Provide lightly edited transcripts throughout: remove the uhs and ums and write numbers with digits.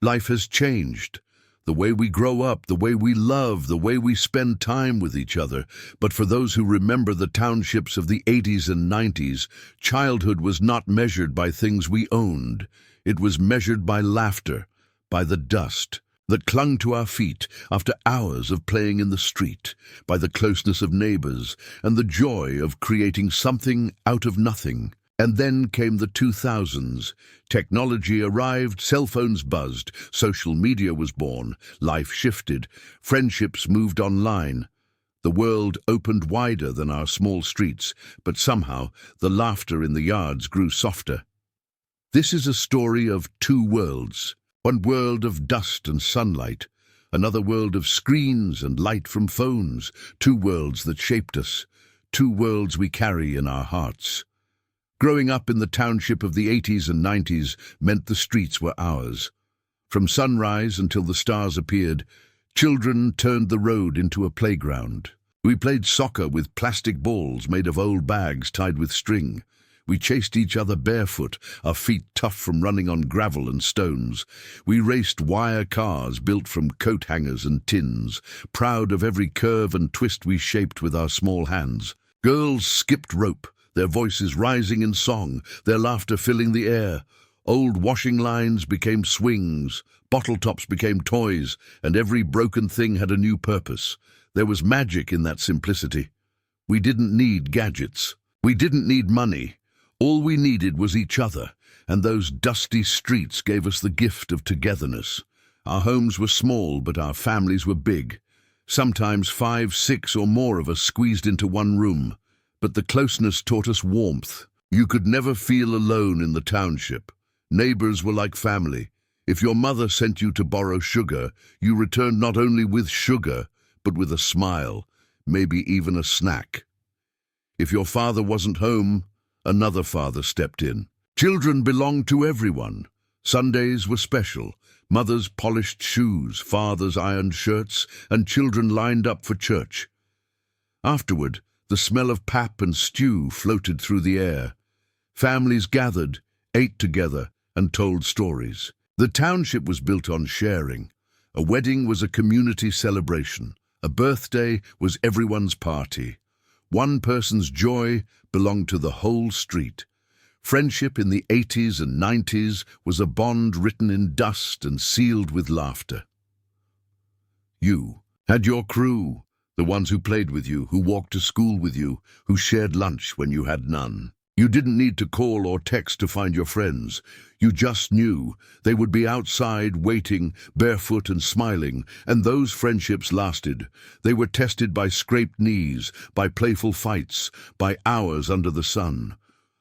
Life has changed. The way we grow up, the way we love, the way we spend time with each other. But for those who remember the townships of the 80s and 90s, childhood was not measured by things we owned. It was measured by laughter, by the dust that clung to our feet after hours of playing in the street, by the closeness of neighbors and the joy of creating something out of nothing. And then came the 2000s. Technology arrived, cell phones buzzed, social media was born, life shifted, friendships moved online. The world opened wider than our small streets, but somehow the laughter in the yards grew softer. This is a story of two worlds. One world of dust and sunlight, another world of screens and light from phones. Two worlds that shaped us, two worlds we carry in our hearts. Growing up in the township of the 80s and 90s meant the streets were ours. From sunrise until the stars appeared, children turned the road into a playground. We played soccer with plastic balls made of old bags tied with string. We chased each other barefoot, our feet tough from running on gravel and stones. We raced wire cars built from coat hangers and tins, proud of every curve and twist we shaped with our small hands. Girls skipped rope, their voices rising in song, their laughter filling the air. Old washing lines became swings, bottle tops became toys, and every broken thing had a new purpose. There was magic in that simplicity. We didn't need gadgets. We didn't need money. All we needed was each other, and those dusty streets gave us the gift of togetherness. Our homes were small, but our families were big. Sometimes 5, 6 or more of us squeezed into one room. But the closeness taught us warmth. You could never feel alone in the township. Neighbors were like family. If your mother sent you to borrow sugar, you returned not only with sugar, but with a smile, maybe even a snack. If your father wasn't home, another father stepped in. Children belonged to everyone. Sundays were special. Mothers polished shoes, fathers ironed shirts, and children lined up for church. Afterward, the smell of pap and stew floated through the air. Families gathered, ate together, and told stories. The township was built on sharing. A wedding was a community celebration. A birthday was everyone's party. One person's joy belonged to the whole street. Friendship in the 80s and 90s was a bond written in dust and sealed with laughter. You had your crew. The ones who played with you, who walked to school with you, who shared lunch when you had none. You didn't need to call or text to find your friends. You just knew they would be outside, waiting, barefoot and smiling, and those friendships lasted. They were tested by scraped knees, by playful fights, by hours under the sun.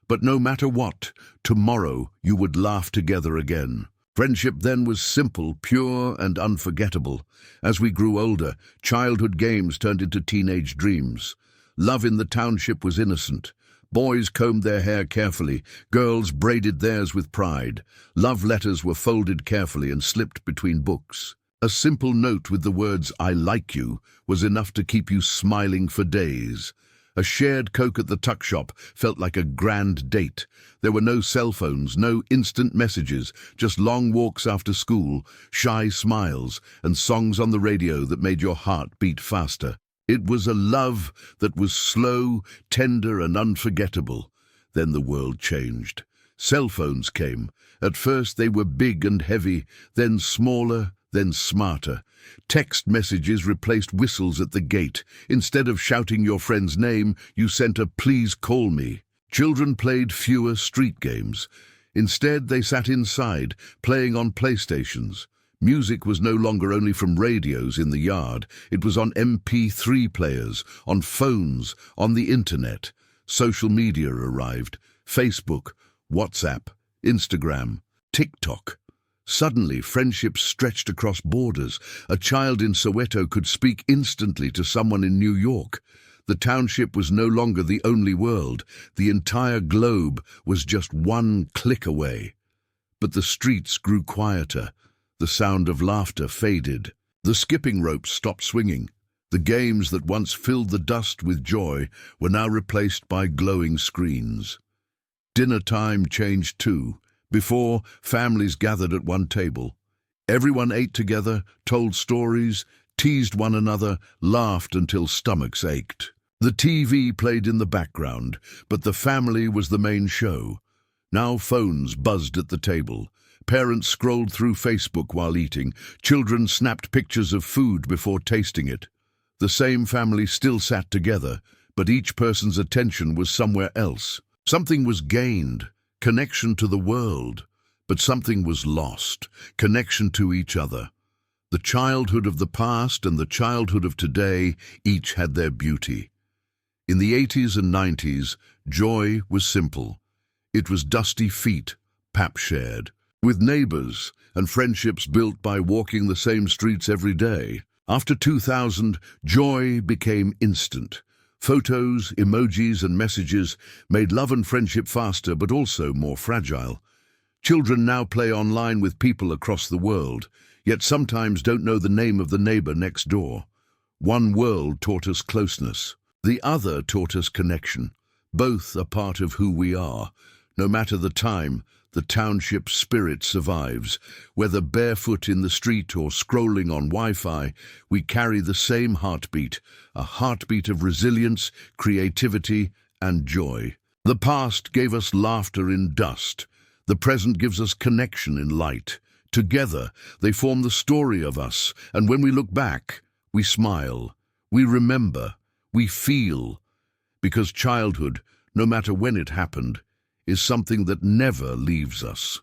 But no matter what, tomorrow you would laugh together again. Friendship then was simple, pure, and unforgettable. As we grew older, childhood games turned into teenage dreams. Love in the township was innocent. Boys combed their hair carefully, girls braided theirs with pride. Love letters were folded carefully and slipped between books. A simple note with the words, "I like you," was enough to keep you smiling for days. A shared Coke at the tuck shop felt like a grand date. There were no cell phones, no instant messages, just long walks after school, shy smiles, and songs on the radio that made your heart beat faster. It was a love that was slow, tender, and unforgettable. Then the world changed. Cell phones came. At first they were big and heavy, then smaller, then smarter. Text messages replaced whistles at the gate. Instead of shouting your friend's name, you sent a "please call me." Children played fewer street games. Instead, they sat inside, playing on PlayStations. Music was no longer only from radios in the yard. It was on MP3 players, on phones, on the internet. Social media arrived. Facebook, WhatsApp, Instagram, TikTok. Suddenly, friendships stretched across borders. A child in Soweto could speak instantly to someone in New York. The township was no longer the only world. The entire globe was just one click away. But the streets grew quieter. The sound of laughter faded. The skipping ropes stopped swinging. The games that once filled the dust with joy were now replaced by glowing screens. Dinner time changed too. Before, families gathered at one table. Everyone ate together, told stories, teased one another, laughed until stomachs ached. The TV played in the background, but the family was the main show. Now phones buzzed at the table. Parents scrolled through Facebook while eating. Children snapped pictures of food before tasting it. The same family still sat together, but each person's attention was somewhere else. Something was gained, connection to the world, but something was lost, connection to each other. The childhood of the past and the childhood of today each had their beauty. In the 80s and 90s, joy was simple. It was dusty feet, pap shared, with neighbors and friendships built by walking the same streets every day. After 2000, joy became instant. Photos, emojis, and messages made love and friendship faster but also more fragile. Children now play online with people across the world, yet sometimes don't know the name of the neighbor next door. One world taught us closeness. The other taught us connection. Both are part of who we are. No matter the time, the township spirit survives. Whether barefoot in the street or scrolling on Wi-Fi, we carry the same heartbeat, a heartbeat of resilience, creativity, and joy. The past gave us laughter in dust. The present gives us connection in light. Together, they form the story of us, and when we look back, we smile, we remember, we feel, because childhood, no matter when it happened, is something that never leaves us.